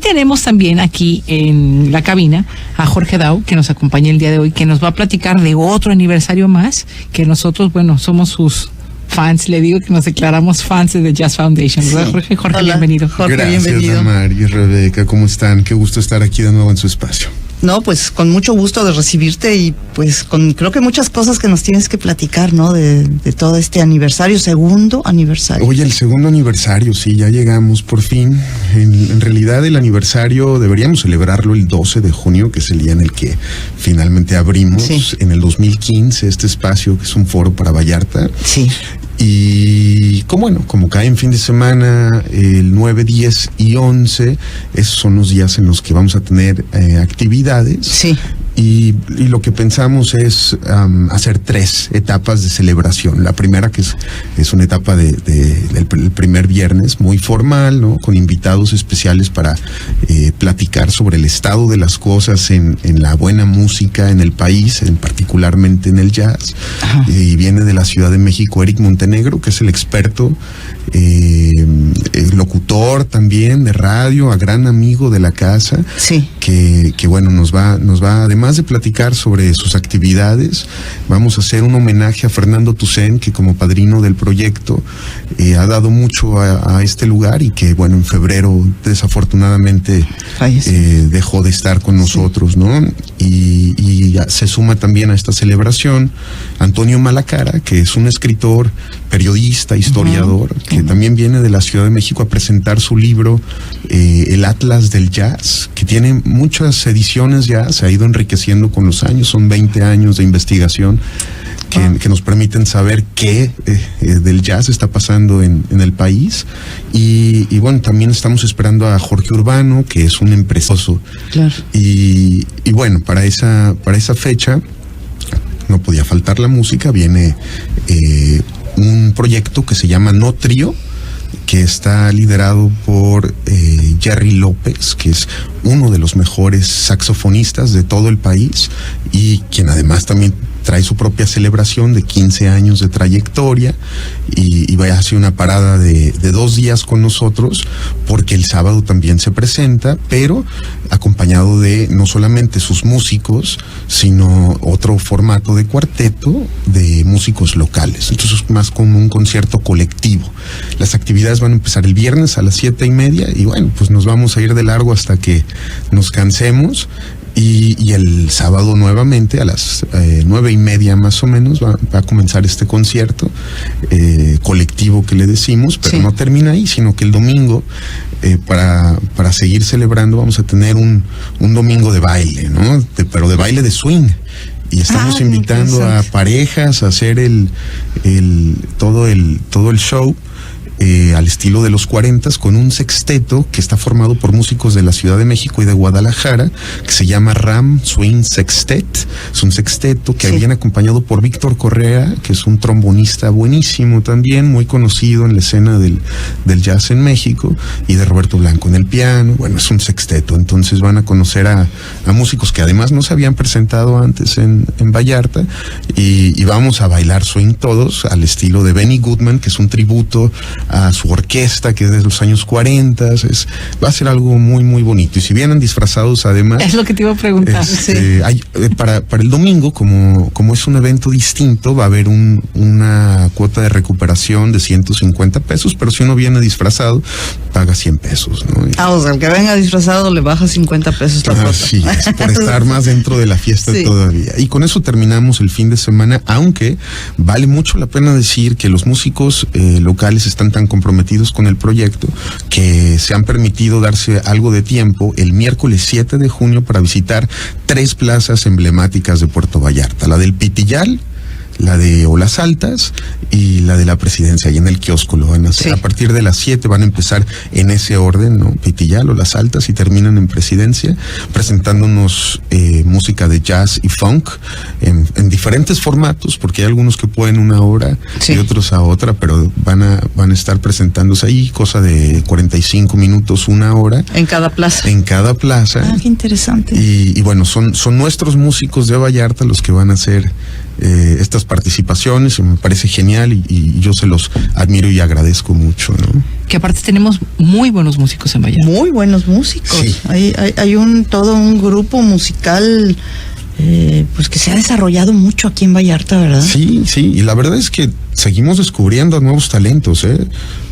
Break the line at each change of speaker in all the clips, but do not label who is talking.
tenemos también aquí en la cabina a Jorge Dau, que nos acompaña el día de hoy, que nos va a platicar de otro aniversario más, que nosotros, bueno, somos sus fans, le digo que nos declaramos fans de The Jazz Foundation, ¿verdad, Jorge? Jorge,
hola,
bienvenido.
Jorge,
gracias,
bienvenido.
Damar y Rebeca, ¿cómo están? Qué gusto estar aquí de nuevo en su espacio.
No, pues con mucho gusto de recibirte y pues con creo que muchas cosas que nos tienes que platicar, ¿no? De todo este aniversario, segundo aniversario.
Oye, el segundo aniversario, sí, ya llegamos por fin. En realidad el aniversario deberíamos celebrarlo el 12 de junio, que es el día en el que finalmente abrimos en el 2015 este espacio, que es un foro para Vallarta.
Sí.
Y como cae en fin de semana, el 9, 10 y 11, esos son los días en los que vamos a tener actividades.
Sí.
Y lo que pensamos es hacer 3 etapas de celebración. La primera, que es una etapa del primer viernes, muy formal, ¿no? Con invitados especiales para platicar sobre el estado de las cosas en la buena música en el país, particularmente en el jazz. Y viene de la Ciudad de México Eric Montenegro, que es el experto, locutor también de radio, a gran amigo de la casa.
Sí.
Que bueno, nos va además de platicar sobre sus actividades, vamos a hacer un homenaje a Fernando Toussaint, que como padrino del proyecto ha dado mucho a este lugar y que bueno, en febrero desafortunadamente dejó de estar con nosotros, ¿no? Y se suma también a esta celebración Antonio Malacara, que es un escritor, periodista, historiador, que también viene de la Ciudad de México a presentar su libro El Atlas del Jazz, que tiene muchas ediciones ya, se ha ido enriqueciendo con los años, son 20 años de investigación que nos permiten saber qué del jazz está pasando en el país. Y bueno, también estamos esperando a Jorge Urbano, que es un empresario.
Claro.
Y bueno, para esa fecha no podía faltar la música. Viene un proyecto que se llama No Trío, que está liderado por Jerry López, que es uno de los mejores saxofonistas de todo el país y quien además también trae su propia celebración de 15 años de trayectoria y vaya a hacer una parada de 2 días con nosotros, porque el sábado también se presenta, pero acompañado de no solamente sus músicos, sino otro formato de cuarteto de músicos locales. Entonces es más como un concierto colectivo. Las actividades van a empezar el viernes a las 7:30 y bueno, pues nos vamos a ir de largo hasta que nos cansemos. Y el sábado nuevamente a las 9:30 más o menos va a comenzar este concierto colectivo que le decimos, pero no termina ahí, sino que el domingo para seguir celebrando vamos a tener un domingo de baile, ¿no? Pero de baile de swing. Y estamos invitando a parejas a hacer todo el show al estilo de los 40s, con un sexteto que está formado por músicos de la Ciudad de México y de Guadalajara, que se llama Ram Swing Sextet. Es un sexteto que viene acompañado por Víctor Correa, que es un trombonista buenísimo también, muy conocido en la escena del jazz en México, y de Roberto Blanco en el piano. Bueno, es un sexteto, entonces van a conocer a músicos que además no se habían presentado antes en Vallarta, y vamos a bailar swing todos al estilo de Benny Goodman, que es un tributo a su orquesta, que es de los años 40. Va a ser algo muy, muy bonito. Y si vienen disfrazados, además...
Es lo que te iba a preguntar.
Hay, para el domingo, como es un evento distinto, va a haber una cuota de recuperación de 150 pesos, pero si uno viene disfrazado, paga 100 pesos, ¿no?
O sea, el que venga disfrazado le baja 50 pesos la cuota.
Sí, es por estar más dentro de la fiesta todavía. Y con eso terminamos el fin de semana, aunque vale mucho la pena decir que los músicos locales están tan comprometidos con el proyecto que se han permitido darse algo de tiempo el miércoles 7 de junio para visitar 3 plazas emblemáticas de Puerto Vallarta: la del Pitillal, la de Olas Altas y la de la Presidencia. Y en el kiosco lo van a hacer. A partir de las 7 van a empezar en ese orden, ¿no? Pitillal, Olas Altas, y terminan en Presidencia, presentándonos música de jazz y funk en diferentes formatos, porque hay algunos que pueden 1 hora y otros a otra, pero van a estar presentándose ahí, cosa de 45 minutos, 1 hora.
En cada plaza.
En cada plaza.
Qué interesante.
Y bueno, son nuestros músicos de Vallarta los que van a hacer estas participaciones, me parece genial y yo se los admiro y agradezco mucho, ¿no?
Que aparte tenemos muy buenos músicos en Vallarta.
Muy buenos músicos.
Sí.
Hay todo un grupo musical pues que se ha desarrollado mucho aquí en Vallarta, ¿verdad?
Sí, y la verdad es que seguimos descubriendo nuevos talentos,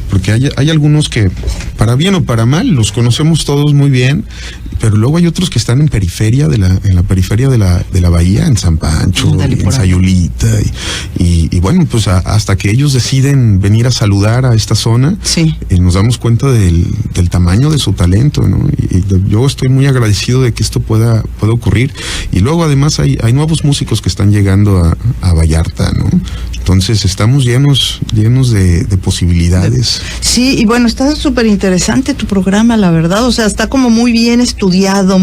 porque hay algunos que, para bien o para mal, los conocemos todos muy bien, pero luego hay otros que están en la periferia de la bahía, en San Pancho, en Sayulita, y bueno, pues hasta que ellos deciden venir a saludar a esta zona,
sí,
nos damos cuenta del tamaño de su talento, ¿no? Y yo estoy muy agradecido de que esto pueda ocurrir, y luego además hay nuevos músicos que están llegando a Vallarta, ¿no? Entonces estamos llenos de posibilidades.
Sí, y bueno, está súper interesante tu programa, la verdad, o sea, está como muy bien estudiado,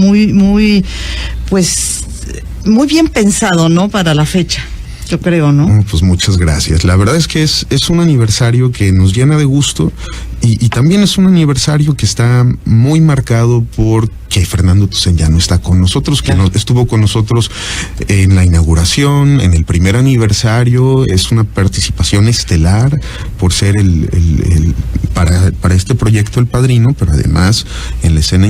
pues, muy bien pensado, ¿no? Para la fecha, yo creo, ¿no?
Pues muchas gracias. La verdad es que es un aniversario que nos llena de gusto y también es un aniversario que está muy marcado por que Fernando Toussaint ya no está con nosotros, que no estuvo con nosotros en la inauguración, en el primer aniversario. Es una participación estelar por ser para este proyecto el padrino, pero además en la escena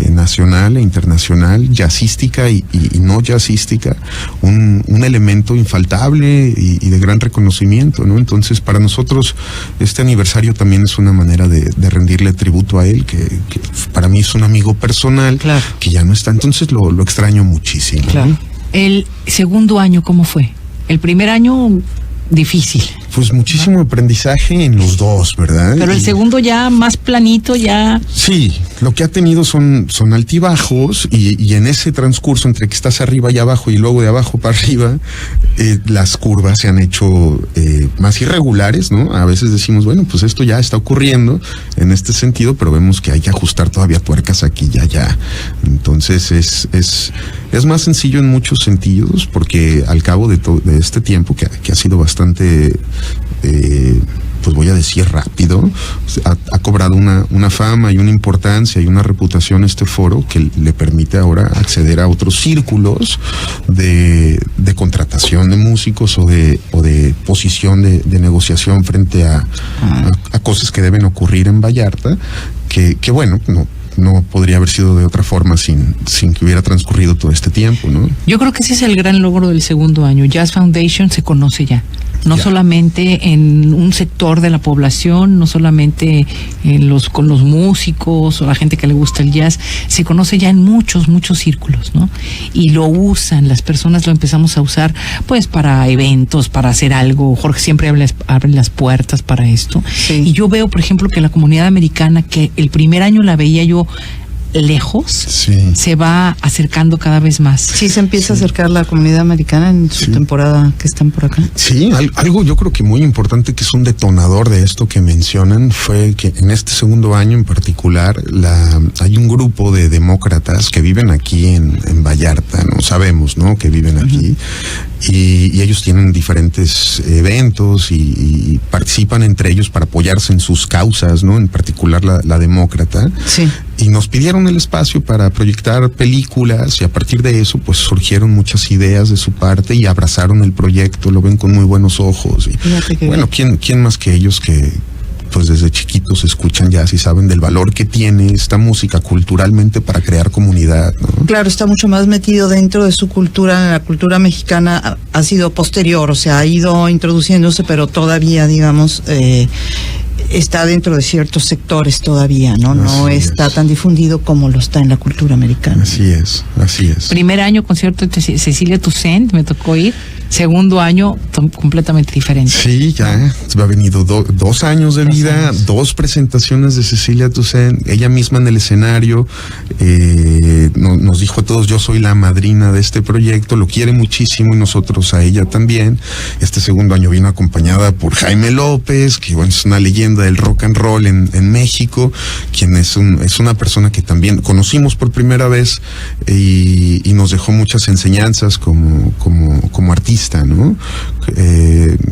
nacional e internacional, jazzística y no jazzística, un elemento infaltable y de gran reconocimiento, ¿no? Entonces, para nosotros este aniversario también es una manera de rendirle tributo a él, que para mí es un amigo personal,
claro,
que ya no está, entonces lo extraño muchísimo.
Claro. El segundo año, ¿cómo fue? El primer año, difícil.
Pues muchísimo aprendizaje en los dos, ¿verdad?
Pero el segundo ya más planito, ya...
Sí, lo que ha tenido son altibajos y en ese transcurso entre que estás arriba y abajo y luego de abajo para arriba, las curvas se han hecho más irregulares, ¿no? A veces decimos, bueno, pues esto ya está ocurriendo en este sentido, pero vemos que hay que ajustar todavía tuercas aquí y allá. Entonces es más sencillo en muchos sentidos, porque al cabo de este tiempo que ha sido bastante... pues voy a decir rápido, ha cobrado una fama y una importancia y una reputación este foro que le permite ahora acceder a otros círculos de contratación de músicos o de posición de negociación frente a cosas que deben ocurrir en Vallarta, que bueno, no podría haber sido de otra forma sin que hubiera transcurrido todo este tiempo, ¿no?
Yo creo que ese es el gran logro del segundo año. Jazz Foundation se conoce ya. No solamente en un sector de la población, no solamente con los músicos o la gente que le gusta el jazz, se conoce ya en muchos círculos, ¿no? Y lo usan, las personas lo empezamos a usar pues para eventos, para hacer algo. Jorge siempre abre las puertas para esto. Sí. Y yo veo, por ejemplo, que la comunidad americana, que el primer año la veía yo lejos,
sí,
se va acercando cada vez más.
Sí, se empieza a acercar la comunidad americana en su temporada que están por acá.
Sí, algo yo creo que muy importante, que es un detonador de esto que mencionan, fue que en este segundo año en particular hay un grupo de demócratas que viven aquí en Vallarta, ¿no? Sabemos, ¿no?, que viven aquí. Y ellos tienen diferentes eventos y participan entre ellos para apoyarse en sus causas, ¿no? En particular la demócrata.
Sí.
Y nos pidieron el espacio para proyectar películas, y a partir de eso pues surgieron muchas ideas de su parte y abrazaron el proyecto, lo ven con muy buenos ojos. Y bueno, ¿quién más que ellos que pues desde chiquitos escuchan jazz y saben del valor que tiene esta música culturalmente para crear comunidad, ¿no?
Claro, está mucho más metido dentro de su cultura. La cultura mexicana ha sido posterior, o sea, ha ido introduciéndose, pero todavía, digamos, está dentro de ciertos sectores todavía, ¿no? No está tan difundido como lo está en la cultura americana.
Así es.
Primer año concierto de Cecilia Toussaint, me tocó ir. Segundo año completamente diferente.
Sí, ya ha venido 2 años de vida, 2 presentaciones de Cecilia Toussaint, ella misma en el escenario. Nos dijo a todos, yo soy la madrina de este proyecto, lo quiere muchísimo y nosotros a ella también. Este segundo año vino acompañada por Jaime López, que bueno, es una leyenda del rock and roll en México, quien es una persona que también conocimos por primera vez y nos dejó muchas enseñanzas como artista, ¿no?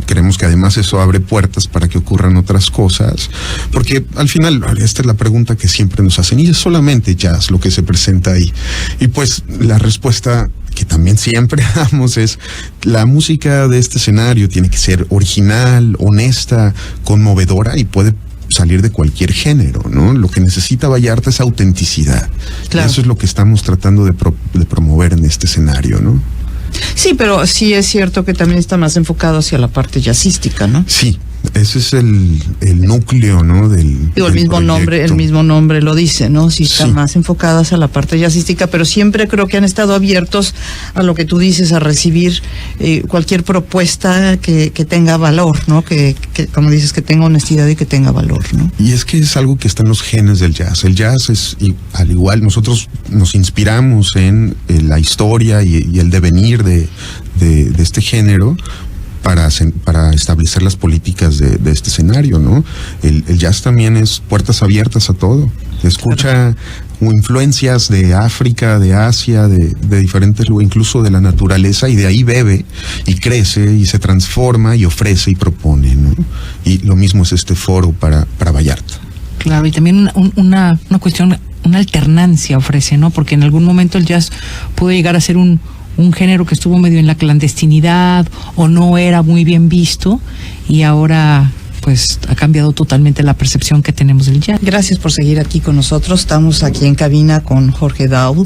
Creemos que además eso abre puertas para que ocurran otras cosas, porque al final esta es la pregunta que siempre nos hacen, y es solamente jazz lo que se presenta ahí, y pues la respuesta que también siempre damos, es la música de este escenario tiene que ser original, honesta, conmovedora y puede salir de cualquier género, ¿no? Lo que necesita Vallarta es autenticidad.
Claro.
Eso es lo que estamos tratando de promover en este escenario, ¿no?
Sí, pero sí es cierto que también está más enfocado hacia la parte jazzística, ¿no?
Sí, ese es el núcleo, ¿no?
Digo, el mismo nombre lo dice, ¿no? Sí, están más enfocadas a la parte jazzística, pero siempre creo que han estado abiertos a lo que tú dices, a recibir cualquier propuesta que tenga valor, ¿no? Que como dices, que tenga honestidad y que tenga valor, ¿no?
Y es que es algo que está en los genes del jazz. El jazz es, al igual, nosotros nos inspiramos en la historia y el devenir de este género para establecer las políticas de este escenario, ¿no? El jazz también es puertas abiertas a todo. Escucha influencias de África, de Asia, de diferentes lugares, incluso de la naturaleza, y de ahí bebe y crece y se transforma y ofrece y propone, ¿no? Y lo mismo es este foro para Vallarta.
Claro, y también una cuestión, una alternancia ofrece, ¿no? Porque en algún momento el jazz puede llegar a ser un género que estuvo medio en la clandestinidad o no era muy bien visto, y ahora pues ha cambiado totalmente la percepción que tenemos del jazz.
Gracias por seguir aquí con nosotros. Estamos aquí en cabina con Jorge Dahl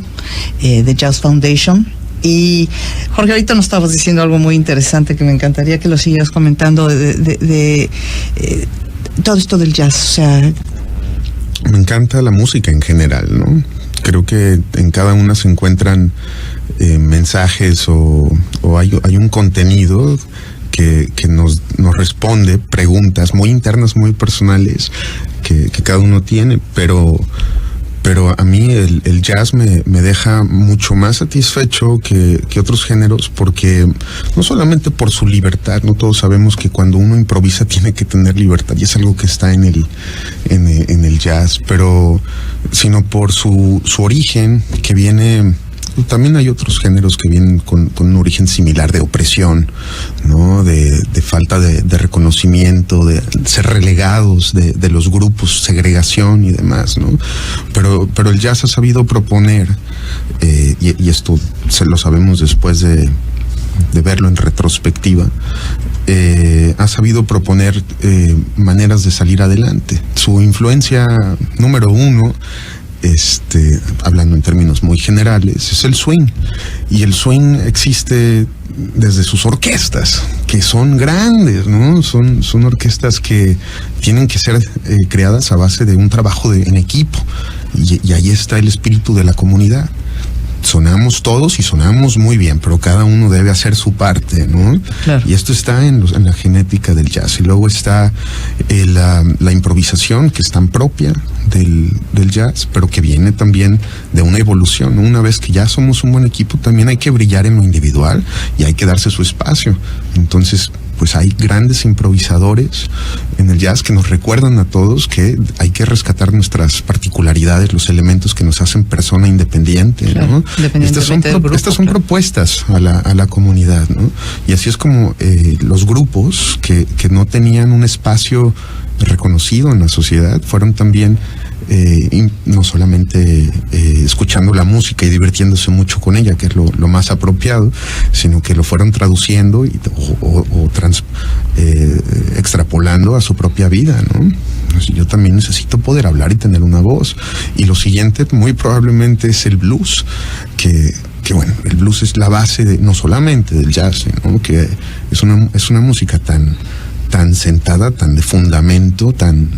de Jazz Foundation. Y Jorge, ahorita nos estabas diciendo algo muy interesante que me encantaría que lo siguieras comentando de todo esto del jazz. O sea,
me encanta la música en general, ¿no? Creo que en cada una se encuentran mensajes o hay un contenido que nos responde preguntas muy internas, muy personales que cada uno tiene, pero a mí el jazz me deja mucho más satisfecho que otros géneros, porque no solamente por su libertad, no todos sabemos que cuando uno improvisa tiene que tener libertad, y es algo que está en el jazz, pero sino por su origen, que viene. También hay otros géneros que vienen con un origen similar de opresión, ¿no? De falta de reconocimiento, de ser relegados de los grupos, segregación y demás, ¿no? Pero el jazz ha sabido proponer, y esto se lo sabemos después de verlo en retrospectiva, ha sabido proponer maneras de salir adelante. Su influencia número uno, hablando en términos muy generales, es el swing. Y el swing existe desde sus orquestas, que son grandes, ¿no? Son orquestas que tienen que ser creadas a base de un trabajo en equipo. Y ahí está el espíritu de la comunidad. Sonamos todos y sonamos muy bien, pero cada uno debe hacer su parte, ¿no? Claro. Y esto está en la genética del jazz. Y luego está la improvisación, que es tan propia del jazz, pero que viene también de una evolución, ¿no? Una vez que ya somos un buen equipo, también hay que brillar en lo individual y hay que darse su espacio. Entonces, pues hay grandes improvisadores en el jazz que nos recuerdan a todos que hay que rescatar nuestras particularidades, los elementos que nos hacen persona independiente, claro, ¿no? Estas son propuestas a la comunidad, ¿no? Y así es como los grupos que no tenían un espacio reconocido en la sociedad fueron también no solamente escuchando la música y divirtiéndose mucho con ella, que es lo más apropiado, sino que lo fueron traduciendo extrapolando a su propia vida, ¿no? Yo también necesito poder hablar y tener una voz. Y lo siguiente muy probablemente es el blues, que bueno, el blues es la base no solamente del jazz, ¿no? Que es una música tan sentada, tan de fundamento, tan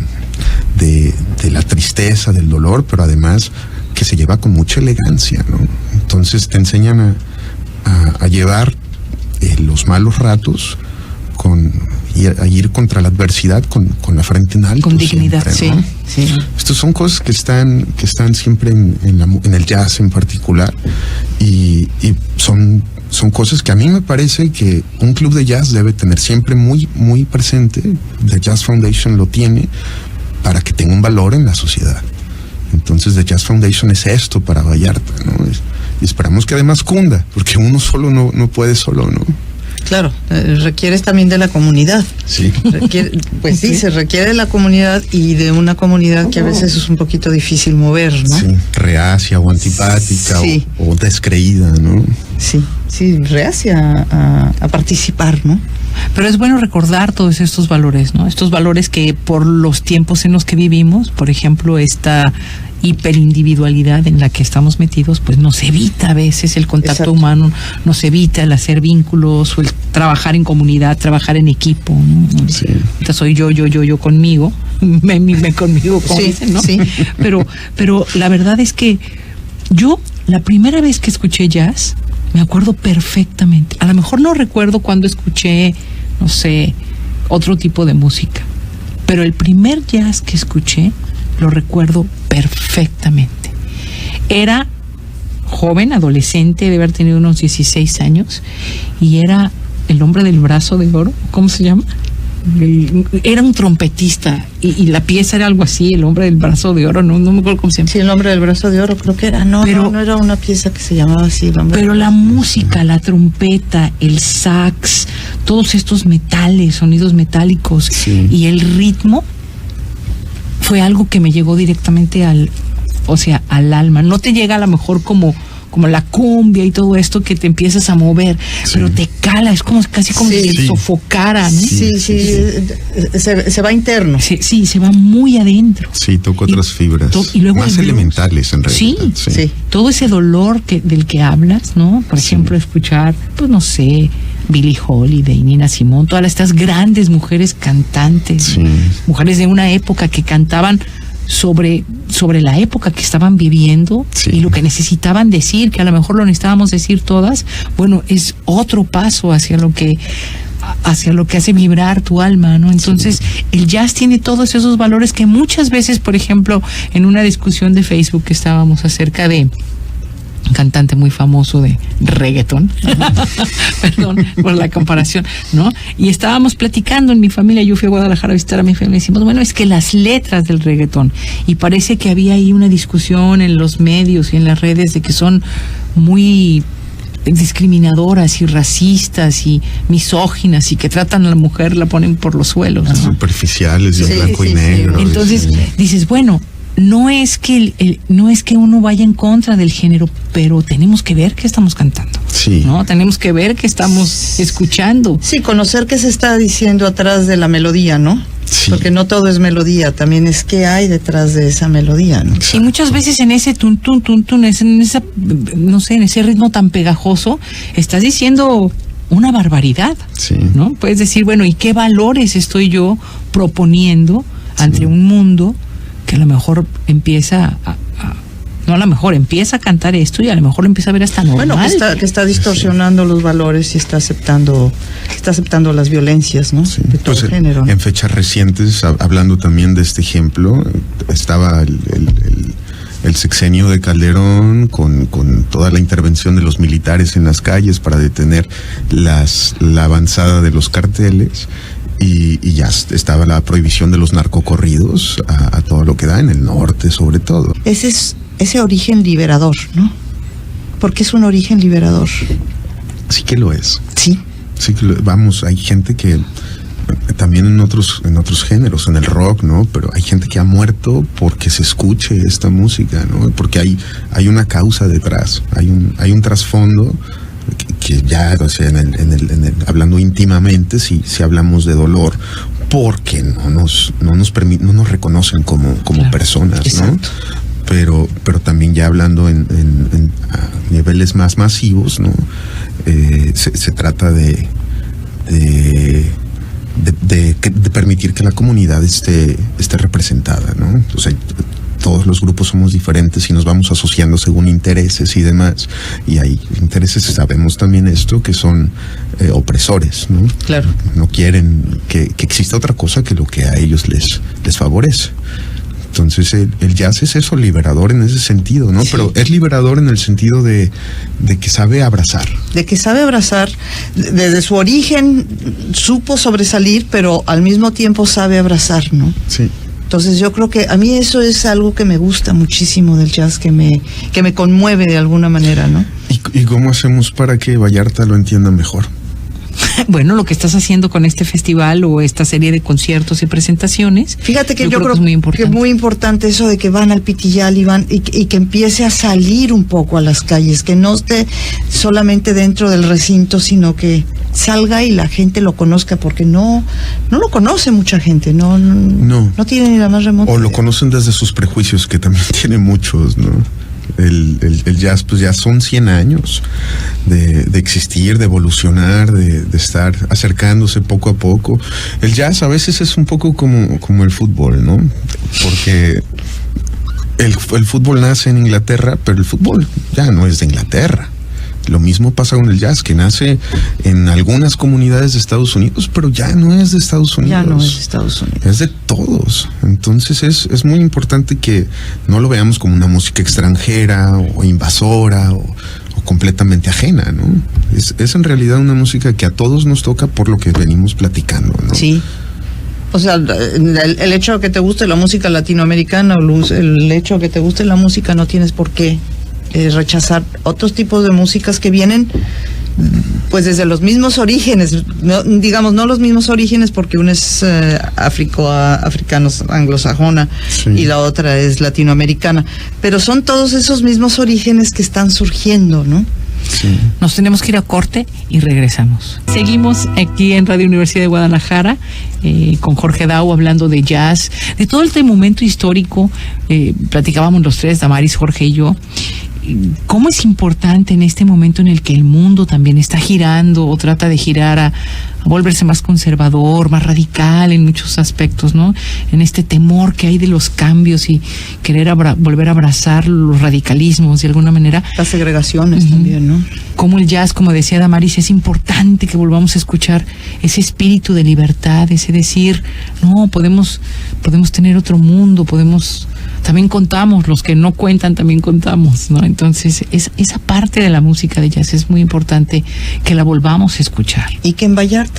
de la tristeza, del dolor, pero además que se lleva con mucha elegancia, ¿no? Entonces te enseñan a llevar los malos ratos a ir contra la adversidad con la frente en alto.
Con dignidad,
siempre, ¿no?
Sí.
Estas son cosas que están siempre en el jazz en particular, y son cosas que a mí me parece que un club de jazz debe tener siempre muy, muy presente. The Jazz Foundation lo tiene para que tenga un valor en la sociedad. Entonces The Jazz Foundation es esto para Vallarta, ¿no? Y esperamos que además cunda, porque uno solo no puede solo, ¿no?
Claro, requieres también de la comunidad.
Sí.
Se requiere de la comunidad, y de una comunidad que a veces es un poquito difícil mover, ¿no?
Sí, reacia o antipática, sí, o descreída, ¿no?
sí, reacia a participar, ¿no?
Pero es bueno recordar todos estos valores, ¿no? Estos valores que por los tiempos en los que vivimos, por ejemplo, esta hiperindividualidad en la que estamos metidos, pues nos evita a veces el contacto humano, nos evita el hacer vínculos o el trabajar en comunidad, trabajar en equipo, ¿no?
Sí.
Entonces soy yo conmigo, me conmigo, como dicen, ¿no?
Sí.
Pero la verdad es que yo, la primera vez que escuché jazz, me acuerdo perfectamente. A lo mejor no recuerdo cuando escuché, no sé, otro tipo de música, pero el primer jazz que escuché lo recuerdo perfectamente. Era joven, adolescente, de haber tenido unos 16 años, y era el hombre del brazo de oro, ¿cómo se llama? Era un trompetista y la pieza era algo así, el hombre del brazo de oro, no me acuerdo cómo se llama.
Sí, el hombre del brazo de oro creo que era, no era una pieza que se llamaba así, el hombre.
Pero la música, la trompeta, el sax, todos estos metales, sonidos metálicos, y el ritmo fue algo que me llegó directamente al alma. No te llega a lo mejor como la cumbia y todo esto que te empiezas a mover, pero te cala, es como casi como si te sofocara, ¿no?
Sí. Se va interno.
Sí, se va muy adentro.
Sí, toca otras fibras.
Y luego
más elementales en realidad.
Sí. Todo ese dolor del que hablas, ¿no? Por ejemplo, escuchar, pues no sé, Billie Holiday, Nina Simone, todas estas grandes mujeres cantantes, mujeres de una época que cantaban sobre la época que estaban viviendo y lo que necesitaban decir, que a lo mejor lo necesitábamos decir todas. Bueno, es otro paso hacia lo que hace vibrar tu alma, ¿no? Entonces, el jazz tiene todos esos valores que muchas veces, por ejemplo, en una discusión de Facebook que estábamos acerca de un cantante muy famoso de reggaetón, perdón por la comparación, ¿no? Y estábamos platicando en mi familia, yo fui a Guadalajara a visitar a mi familia y decimos, bueno, es que las letras del reggaetón, y parece que había ahí una discusión en los medios y en las redes de que son muy discriminadoras y racistas y misóginas y que tratan a la mujer, la ponen por los suelos, ¿no?
Superficiales, de blanco y negro.
Entonces dices, bueno, no es que uno vaya en contra del género, pero tenemos que ver qué estamos cantando, ¿no? Tenemos que ver qué estamos escuchando.
Sí, conocer qué se está diciendo atrás de la melodía, ¿no? Sí. Porque no todo es melodía, también es qué hay detrás de esa melodía, ¿no?
Y muchas veces en ese tun tun tun tun, en esa, no sé, en ese ritmo tan pegajoso, estás diciendo una barbaridad, ¿no? Puedes decir, bueno, ¿y qué valores estoy yo proponiendo ante un mundo que a lo mejor empieza empieza a cantar esto y a lo mejor lo empieza a ver hasta normal?
Bueno, que está distorsionando los valores y está aceptando las violencias, ¿no?
Sí.
De todo género, ¿no?
En fechas recientes, hablando también de este ejemplo, estaba el sexenio de Calderón con toda la intervención de los militares en las calles para detener la avanzada de los carteles. Y ya estaba la prohibición de los narcocorridos a todo lo que da en el norte, sobre todo.
Ese origen liberador, ¿no? Porque es un origen liberador.
Sí que lo es.
Sí
que vamos, hay gente que también en otros géneros, en el rock, ¿no? Pero hay gente que ha muerto porque se escuche esta música, ¿no? Porque hay una causa detrás, hay un trasfondo que ya, o sea, hablando íntimamente, si hablamos de dolor, porque no nos reconocen como personas, ¿no?
Exacto.
Pero también ya hablando a niveles más masivos, ¿no? Se trata de permitir que la comunidad esté representada, ¿no? O sea, todos los grupos somos diferentes y nos vamos asociando según intereses y demás, y hay intereses, sabemos también esto, que son opresores, ¿no?
Claro.
No quieren que exista otra cosa que lo que a ellos les favorece. Entonces el jazz es eso, liberador en ese sentido, ¿no? Sí. Pero es liberador en el sentido de que sabe abrazar. De que sabe abrazar,
desde su origen supo sobresalir, pero al mismo tiempo sabe abrazar, ¿no?
Sí.
Entonces yo creo que a mí eso es algo que me gusta muchísimo del jazz, que me conmueve de alguna manera, ¿no?
¿Y cómo hacemos para que Vallarta lo entienda mejor?
bueno, lo que estás haciendo con este festival o esta serie de conciertos y presentaciones.
Fíjate que yo creo
que es muy importante.
Que es muy importante eso de que van al Pitillal y que empiece a salir un poco a las calles, que no esté solamente dentro del recinto, sino que salga y la gente lo conozca, porque no lo conoce mucha gente, no tiene ni la más remota.
O lo conocen desde sus prejuicios, que también tiene muchos, ¿no? El jazz pues ya son 100 años de existir, de evolucionar, de estar acercándose poco a poco. El jazz a veces es un poco como el fútbol, ¿no? Porque el fútbol nace en Inglaterra, pero el fútbol ya no es de Inglaterra. Lo mismo pasa con el jazz, que nace en algunas comunidades de Estados Unidos, pero ya no es de Estados Unidos.
Ya no es de Estados Unidos.
Es de todos. Entonces es muy importante que no lo veamos como una música extranjera o invasora o completamente ajena, ¿no? Es en realidad una música que a todos nos toca por lo que venimos platicando, ¿no?
Sí. O sea, el hecho de que te guste la música latinoamericana o el hecho de que te guste la música no tienes por qué rechazar otros tipos de músicas que vienen pues desde los mismos orígenes, no los mismos orígenes, porque una es africanos, anglosajona, sí, y la otra es latinoamericana, pero son todos esos mismos orígenes que están surgiendo, ¿no?
Sí. Nos tenemos que ir a corte y regresamos. Seguimos aquí en Radio Universidad de Guadalajara con Jorge Dau hablando de jazz, de todo este momento histórico. Platicábamos los tres, Damaris, Jorge y yo. ¿Cómo es importante en este momento en el que el mundo también está girando o trata de girar a volverse más conservador, más radical en muchos aspectos, ¿no? En este temor que hay de los cambios y querer volver a abrazar los radicalismos de alguna manera.
Las segregaciones también, ¿no?
Como el jazz, como decía Damaris, es importante que volvamos a escuchar ese espíritu de libertad, ese decir, no, podemos tener otro mundo, también contamos, los que no cuentan también contamos, ¿no? Entonces, esa parte de la música de jazz es muy importante que la volvamos a escuchar.
Y que en Vallarta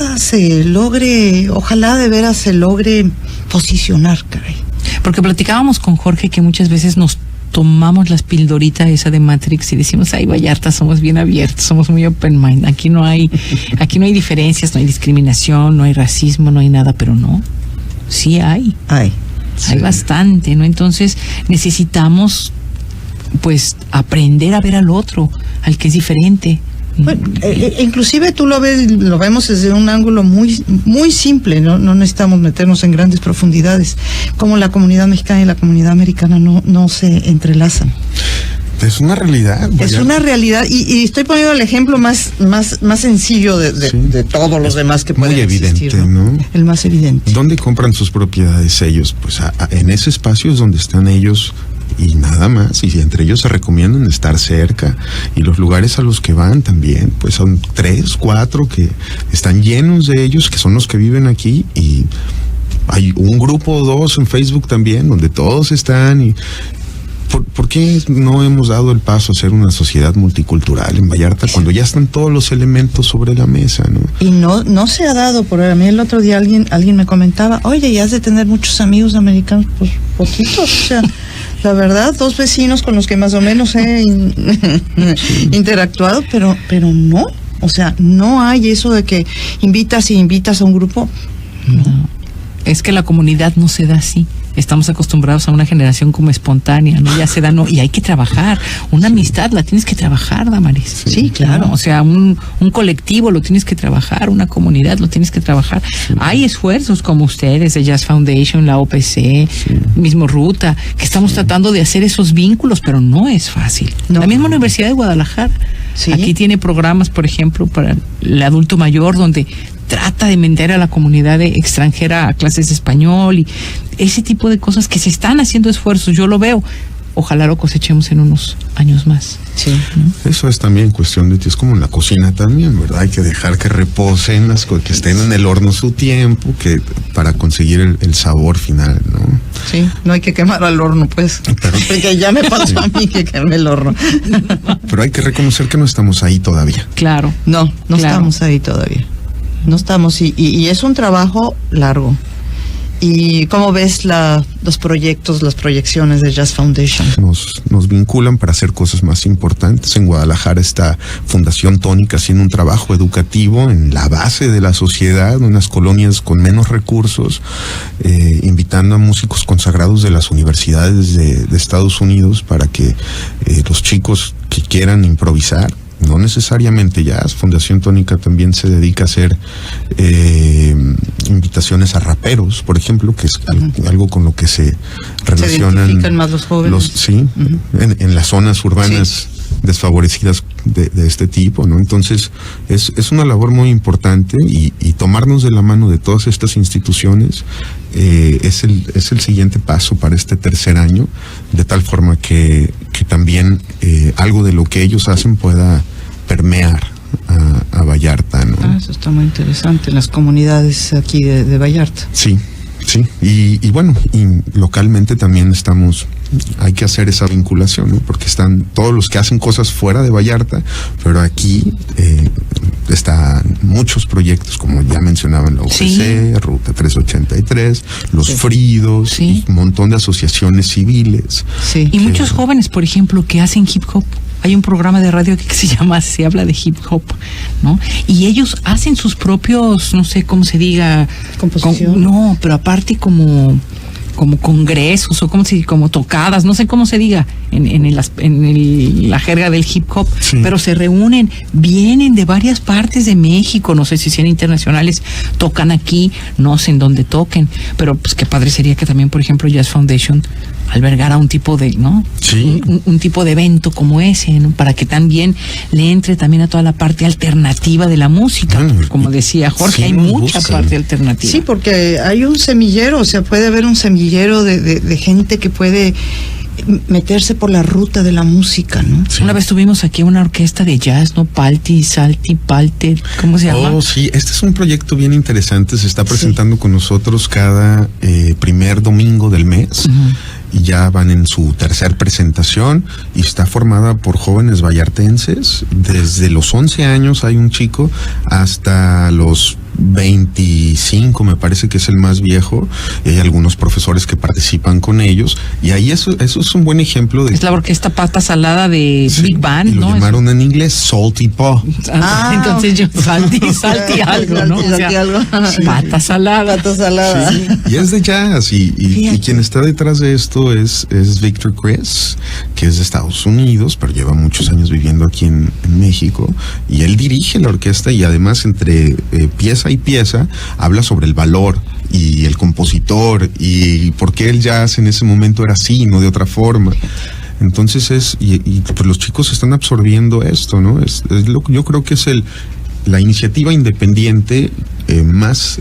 ojalá de veras se logre posicionar, caray.
Porque platicábamos con Jorge que muchas veces nos tomamos las pildoritas esa de Matrix y decimos, ay, Vallarta, somos bien abiertos, somos muy open mind, aquí no hay diferencias, no hay discriminación, no hay racismo, no hay nada, pero no, sí hay. Hay bastante, ¿no? Entonces necesitamos pues aprender a ver al otro, al que es diferente.
Bueno, inclusive tú lo vemos desde un ángulo muy muy simple, no necesitamos meternos en grandes profundidades, como la comunidad mexicana y la comunidad americana no se entrelazan.
Es una realidad.
Es una realidad y estoy poniendo el ejemplo más sencillo de todos los demás que pueden existir. Muy evidente, ¿no? El más evidente.
¿Dónde compran sus propiedades ellos? Pues en ese espacio es donde están ellos y nada más, y entre ellos se recomiendan estar cerca, y los lugares a los que van también, pues son 3, 4 que están llenos de ellos, que son los que viven aquí, y hay un grupo o 2 en Facebook también, donde todos están. Y ¿por qué no hemos dado el paso a ser una sociedad multicultural en Vallarta cuando ya están todos los elementos sobre la mesa, ¿no?
Y no se ha dado, por a mí el otro día alguien me comentaba, oye, ya has de tener muchos amigos americanos, pues poquitos, o sea, la verdad, 2 vecinos con los que más o menos he interactuado, pero no, o sea, no hay eso de que invitas a un grupo.
No. Es que la comunidad no se da así. Estamos acostumbrados a una generación como espontánea, ¿no? Ya se da, no, y hay que trabajar. Una amistad la tienes que trabajar, Damaris.
Sí, claro.
¿No? O sea, un colectivo lo tienes que trabajar, una comunidad lo tienes que trabajar. Sí. Hay esfuerzos como ustedes, de Jazz Foundation, la OPC, mismo Ruta, que estamos tratando de hacer esos vínculos, pero no es fácil. No. La misma Universidad de Guadalajara. Sí. Aquí tiene programas, por ejemplo, para el adulto mayor, donde trata de meter a la comunidad extranjera a clases de español y ese tipo de cosas que se están haciendo esfuerzos, yo lo veo. Ojalá lo cosechemos en unos años más.
Sí.
¿No? Eso es también cuestión de ti, es como en la cocina también, ¿verdad? Hay que dejar que reposen que estén en el horno su tiempo, para conseguir el sabor final, ¿no?
Sí, no hay que quemar al horno, pues. Porque ya me pasó a mí que quemé el horno.
Pero hay que reconocer que no estamos ahí todavía.
Claro.
No estamos ahí todavía. No estamos, y es un trabajo largo. ¿Y cómo ves los proyectos, las proyecciones de Jazz Foundation?
Nos vinculan para hacer cosas más importantes. En Guadalajara está Fundación Tónica haciendo un trabajo educativo en la base de la sociedad, en las colonias con menos recursos, invitando a músicos consagrados de las universidades de Estados Unidos para que los chicos que quieran improvisar, no necesariamente jazz. Fundación Tónica también se dedica a hacer invitaciones a raperos, por ejemplo, que es algo con lo que se relacionan.
¿Se identifican más los jóvenes?
Sí, en las zonas urbanas desfavorecidas de este tipo, ¿no? Entonces, es una labor muy importante y tomarnos de la mano de todas estas instituciones es el siguiente paso para este tercer año, de tal forma que también algo de lo que ellos hacen pueda permear a Vallarta, ¿no?
Eso está muy interesante, en las comunidades aquí de Vallarta.
Sí. Y bueno, y localmente también hay que hacer esa vinculación, ¿no? Porque están todos los que hacen cosas fuera de Vallarta, pero aquí están muchos proyectos, como ya mencionaban la UGC, Ruta 383, los Fridos, y un montón de asociaciones civiles.
Sí. Y muchos jóvenes, por ejemplo, que hacen hip hop. Hay un programa de radio que se habla de hip hop, ¿no? Y ellos hacen sus propios, no sé cómo se diga,
composición.
Pero aparte como congresos o como tocadas, no sé cómo se diga en la jerga del hip hop, pero se reúnen, vienen de varias partes de México, no sé si sean internacionales, tocan aquí, no sé en dónde toquen, pero pues qué padre sería que también, por ejemplo, Jazz Foundation albergara un tipo de, ¿no?
Sí.
Un tipo de evento como ese, ¿no? Para que también le entre también a toda la parte alternativa de la música, como decía Jorge, hay mucha parte alternativa.
Sí, porque hay un semillero, o sea, puede haber un semillero de gente que puede meterse por la ruta de la música, ¿no?
Sí. Una vez tuvimos aquí una orquesta de jazz, ¿no? Palti, Salti, Palte, ¿cómo se llama?
Sí, este es un proyecto bien interesante, se está presentando con nosotros cada primer domingo del mes. Y ya van en su tercer presentación y está formada por jóvenes vallartenses. Desde los 11 años hay un chico hasta los 25, me parece que es el más viejo, y hay algunos profesores que participan con ellos, y ahí eso es un buen ejemplo de...
Es la orquesta Pata Salada de Big Band,
y lo llamaron en inglés Salty Paw.
Entonces yo salty algo, ¿no? O sea,
algo.
Pata Salada.
Sí, y es de jazz, y quien está detrás de esto es Victor Chris, que es de Estados Unidos, pero lleva muchos años viviendo aquí en México, y él dirige la orquesta, y además entre pieza y pieza habla sobre el valor y el compositor y por qué el jazz en ese momento era así, no de otra forma. Entonces pues los chicos están absorbiendo esto, ¿no? Yo creo que es la iniciativa independiente más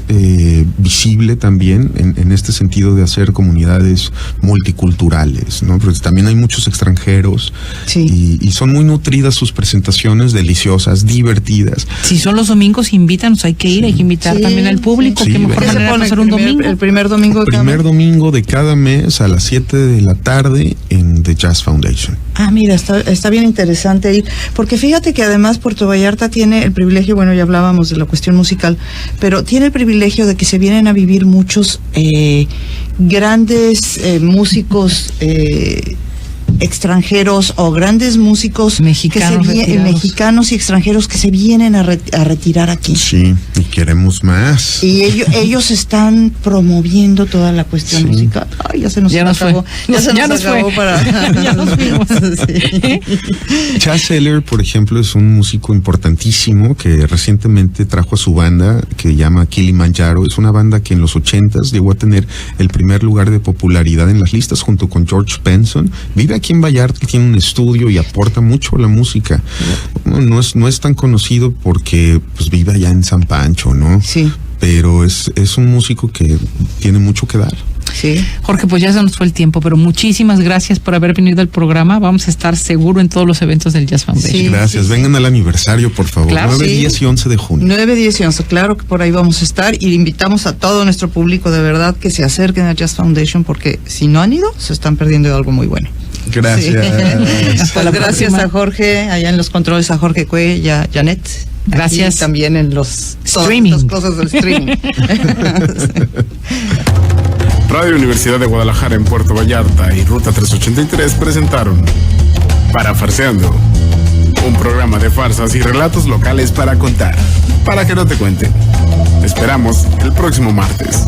visible también en este sentido de hacer comunidades multiculturales, ¿no? Porque también hay muchos extranjeros y son muy nutridas sus presentaciones, deliciosas, divertidas.
Si son los domingos, invítanos, hay que ir, hay que invitar también al público. Qué mejor manera de pasar un domingo.
El primer domingo
de cada mes a las 7 de la tarde en The Jazz Foundation.
Mira, está bien interesante ir, porque fíjate que además Puerto Vallarta tiene el privilegio, bueno, ya hablábamos de la cuestión musical, pero tiene el privilegio de que se vienen a vivir muchos grandes músicos extranjeros o grandes músicos mexicanos y extranjeros que se vienen a retirar aquí.
Sí, y queremos más.
Y ellos están promoviendo toda la cuestión musical. Ay, ya se nos acabó. Ya nos acabó. Ya nos fuimos.
Chas Eller, por ejemplo, es un músico importantísimo que recientemente trajo a su banda que llama Kilimanjaro. Es una banda que en los 80s llegó a tener el primer lugar de popularidad en las listas junto con George Benson. Vive aquí en Vallarta, tiene un estudio y aporta mucho a la música. No es tan conocido porque pues vive allá en San Pancho, ¿no?
Sí.
Pero es un músico que tiene mucho que dar.
Sí.
Jorge, pues ya se nos fue el tiempo, pero muchísimas gracias por haber venido al programa. Vamos a estar seguro en todos los eventos del Jazz Foundation.
Sí, gracias. Vengan al aniversario, por favor.
Claro,
9, 10 y 11 de junio.
9, 10 y 11, claro que por ahí vamos a estar y invitamos a todo nuestro público de verdad que se acerquen a Jazz Foundation porque si no han ido, se están perdiendo de algo muy bueno.
Gracias.
Sí. Pues gracias a Jorge, allá en los controles a Jorge Cue y a Janet.
Gracias.
Y también en los
streaming.
Todas las cosas del streaming.
Radio Universidad de Guadalajara en Puerto Vallarta y Ruta 383 presentaron Parafarseando, un programa de farsas y relatos locales para contar, para que no te cuenten. Te esperamos el próximo martes.